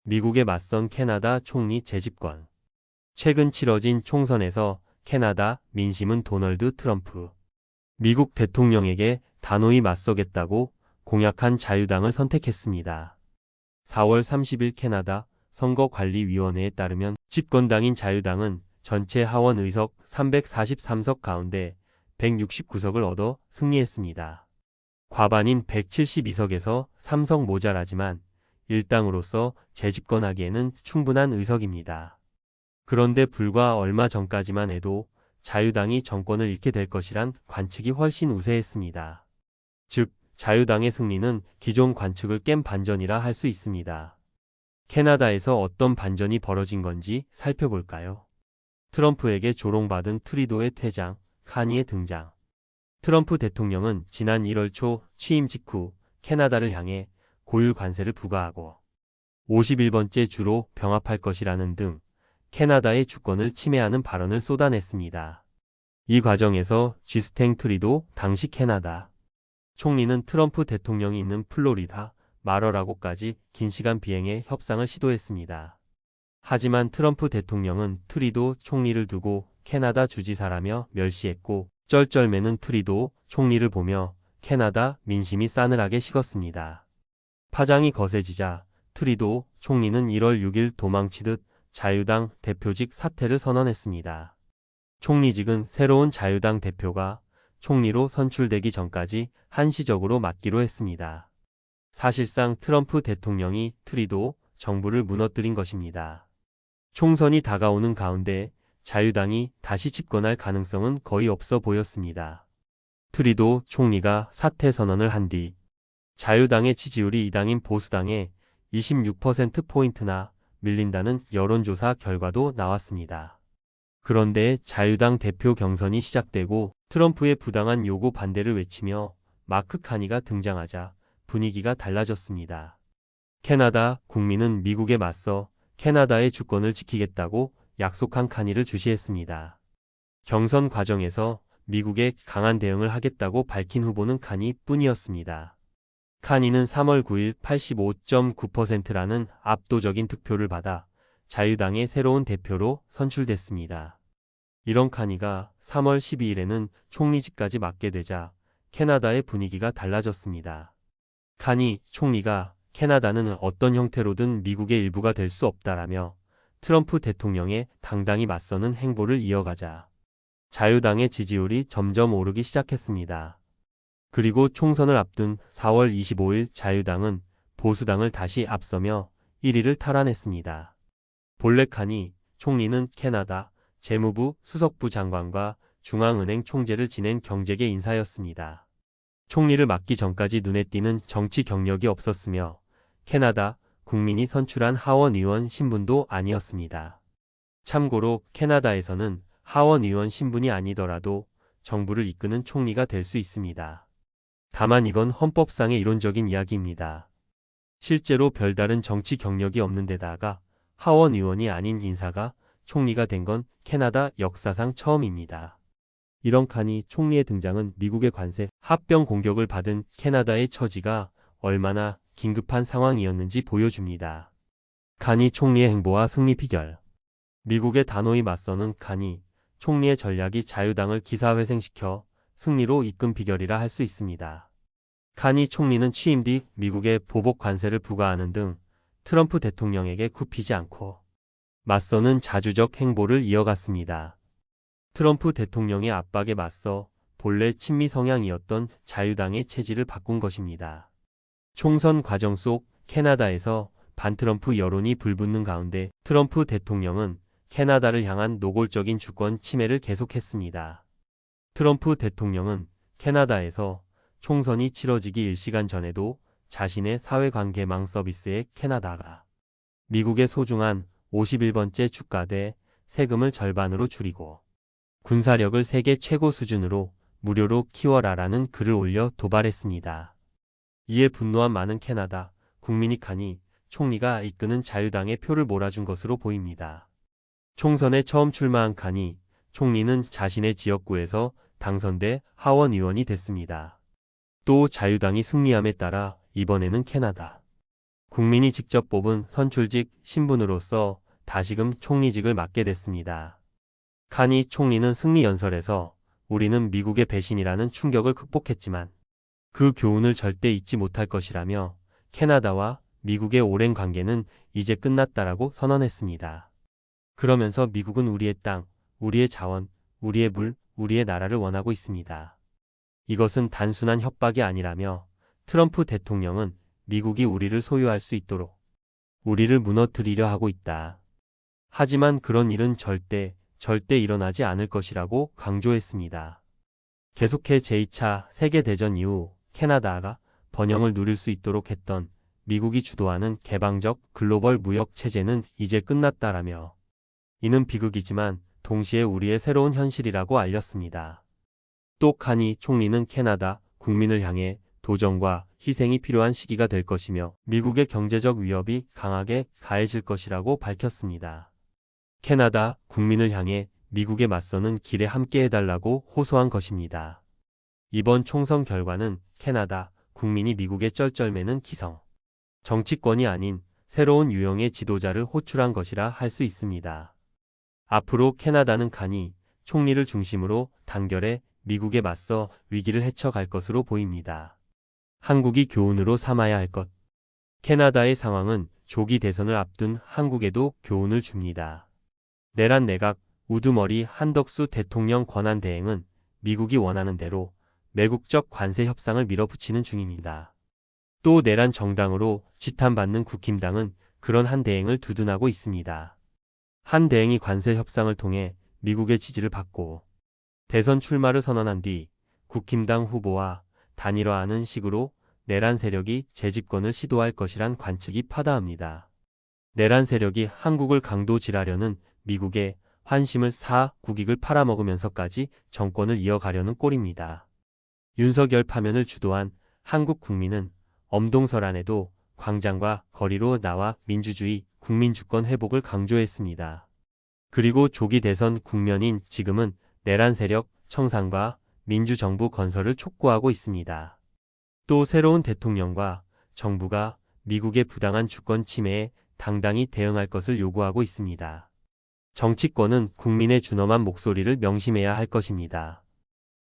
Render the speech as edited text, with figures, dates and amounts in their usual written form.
미국에 맞선 캐나다 총리 재집권. 최근 치러진 총선에서 캐나다 민심은 도널드 트럼프 미국 대통령에게 단호히 맞서겠다고 공약한 자유당을 선택했습니다. 4월 30일 캐나다 선거관리위원회에 따르면 집권당인 자유당은 전체 하원 의석 343석 가운데 169석을 얻어 승리했습니다. 과반인 172석에서 3석 모자라지만 일당으로서 재집권하기에는 충분한 의석입니다. 그런데 불과 얼마 전까지만 해도 자유당이 정권을 잃게 될 것이란 관측이 훨씬 우세했습니다. 즉, 자유당의 승리는 기존 관측을 깬 반전이라 할 수 있습니다. 캐나다에서 어떤 반전이 벌어진 건지 살펴볼까요? 트럼프에게 조롱받은 트리도의 퇴장, 카니의 등장. 트럼프 대통령은 지난 1월 초 취임 직후 캐나다를 향해 고율 관세를 부과하고 51번째 주로 병합할 것이라는 등 캐나다의 주권을 침해하는 발언을 쏟아냈습니다. 이 과정에서 지스탱 트리도 당시 캐나다 총리는 트럼프 대통령이 있는 플로리다 마러라고까지 긴 시간 비행해 협상을 시도했습니다. 하지만 트럼프 대통령은 트리도 총리를 두고 캐나다 주지사라며 멸시했고 쩔쩔매는 트리도 총리를 보며 캐나다 민심이 싸늘하게 식었습니다. 파장이 거세지자 트리도 총리는 1월 6일 도망치듯 자유당 대표직 사퇴를 선언했습니다. 총리직은 새로운 자유당 대표가 총리로 선출되기 전까지 한시적으로 맡기로 했습니다. 사실상 트럼프 대통령이 트리도 정부를 무너뜨린 것입니다. 총선이 다가오는 가운데 자유당이 다시 집권할 가능성은 거의 없어 보였습니다. 트리도 총리가 사퇴 선언을 한 뒤 자유당의 지지율이 이당인 보수당에 26%포인트나 밀린다는 여론조사 결과도 나왔습니다. 그런데 자유당 대표 경선이 시작되고 트럼프의 부당한 요구 반대를 외치며 마크 카니가 등장하자 분위기가 달라졌습니다. 캐나다 국민은 미국에 맞서 캐나다의 주권을 지키겠다고 약속한 카니를 주시했습니다. 경선 과정에서 미국에 강한 대응을 하겠다고 밝힌 후보는 카니 뿐이었습니다. 카니는 3월 9일 85.9%라는 압도적인 득표를 받아 자유당의 새로운 대표로 선출됐습니다. 이런 카니가 3월 12일에는 총리직까지 맡게 되자 캐나다의 분위기가 달라졌습니다. 카니 총리가 캐나다는 어떤 형태로든 미국의 일부가 될 수 없다라며 트럼프 대통령에 당당히 맞서는 행보를 이어가자 자유당의 지지율이 점점 오르기 시작했습니다. 그리고 총선을 앞둔 4월 25일 자유당은 보수당을 다시 앞서며 1위를 탈환했습니다. 본래 카니 총리는 캐나다 재무부 수석부 장관과 중앙은행 총재를 지낸 경제계 인사였습니다. 총리를 맡기 전까지 눈에 띄는 정치 경력이 없었으며 캐나다 국민이 선출한 하원 의원 신분도 아니었습니다. 참고로 캐나다에서는 하원 의원 신분이 아니더라도 정부를 이끄는 총리가 될 수 있습니다. 다만 이건 헌법상의 이론적인 이야기입니다. 실제로 별다른 정치 경력이 없는 데다가 하원 의원이 아닌 인사가 총리가 된 건 캐나다 역사상 처음입니다. 이런 카니 총리의 등장은 미국의 관세 합병 공격을 받은 캐나다의 처지가 얼마나 긴급한 상황이었는지 보여줍니다. 카니 총리의 행보와 승리 비결. 미국에 단호히 맞서는 카니 총리의 전략이 자유당을 기사회생시켜 승리로 이끈 비결이라 할 수 있습니다. 카니 총리는 취임 뒤 미국에 보복 관세를 부과하는 등 트럼프 대통령에게 굽히지 않고 맞서는 자주적 행보를 이어갔습니다. 트럼프 대통령의 압박에 맞서 본래 친미 성향이었던 자유당의 체질을 바꾼 것입니다. 총선 과정 속 캐나다에서 반트럼프 여론이 불붙는 가운데 트럼프 대통령은 캐나다를 향한 노골적인 주권 침해를 계속했습니다. 트럼프 대통령은 캐나다에서 총선이 치러지기 1시간 전에도 자신의 사회관계망 서비스에 캐나다가 미국의 소중한 51번째 주가대 세금을 절반으로 줄이고 군사력을 세계 최고 수준으로 무료로 키워라라는 글을 올려 도발했습니다. 이에 분노한 많은 캐나다 국민이 카니 총리가 이끄는 자유당의 표를 몰아준 것으로 보입니다. 총선에 처음 출마한 카니 총리는 자신의 지역구에서 당선돼 하원 의원이 됐습니다. 또 자유당이 승리함에 따라 이번에는 캐나다 국민이 직접 뽑은 선출직 신분으로서 다시금 총리직을 맡게 됐습니다. 카니 총리는 승리 연설에서 우리는 미국의 배신이라는 충격을 극복했지만 그 교훈을 절대 잊지 못할 것이라며 캐나다와 미국의 오랜 관계는 이제 끝났다라고 선언했습니다. 그러면서 미국은 우리의 땅, 우리의 자원, 우리의 물, 우리의 나라를 원하고 있습니다. 이것은 단순한 협박이 아니라며 트럼프 대통령은 미국이 우리를 소유할 수 있도록 우리를 무너뜨리려 하고 있다. 하지만 그런 일은 절대 일어나지 않을 것이라고 강조했습니다. 계속해 제2차 세계대전 이후 캐나다가 번영을 누릴 수 있도록 했던 미국이 주도하는 개방적 글로벌 무역 체제는 이제 끝났다라며 이는 비극이지만 동시에 우리의 새로운 현실이라고 알렸습니다. 또 카니 총리는 캐나다 국민을 향해 도전과 희생이 필요한 시기가 될 것이며 미국의 경제적 위협이 강하게 가해질 것이라고 밝혔습니다. 캐나다 국민을 향해 미국에 맞서는 길에 함께 해달라고 호소한 것입니다. 이번 총선 결과는 캐나다 국민이 미국의 쩔쩔매는 기성 정치권이 아닌 새로운 유형의 지도자를 호출한 것이라 할 수 있습니다. 앞으로 캐나다는 카니 총리를 중심으로 단결해 미국에 맞서 위기를 헤쳐갈 것으로 보입니다. 한국이 교훈으로 삼아야 할 것. 캐나다의 상황은 조기 대선을 앞둔 한국에도 교훈을 줍니다. 내란 내각 우두머리 한덕수 대통령 권한 대행은 미국이 원하는 대로 매국적 관세 협상을 밀어붙이는 중입니다. 또 내란 정당으로 지탄받는 국힘당은 그런 한 대행을 두둔하고 있습니다. 한 대행이 관세 협상을 통해 미국의 지지를 받고 대선 출마를 선언한 뒤 국힘당 후보와 단일화하는 식으로 내란 세력이 재집권을 시도할 것이란 관측이 파다합니다. 내란 세력이 한국을 강도질하려는 미국의 환심을 사 국익을 팔아먹으면서까지 정권을 이어가려는 꼴입니다. 윤석열 파면을 주도한 한국 국민은 엄동설안에도 광장과 거리로 나와 민주주의, 국민주권 회복을 강조했습니다. 그리고 조기 대선 국면인 지금은 내란 세력 청산과 민주정부 건설을 촉구하고 있습니다. 또 새로운 대통령과 정부가 미국의 부당한 주권 침해에 당당히 대응할 것을 요구하고 있습니다. 정치권은 국민의 준엄한 목소리를 명심해야 할 것입니다.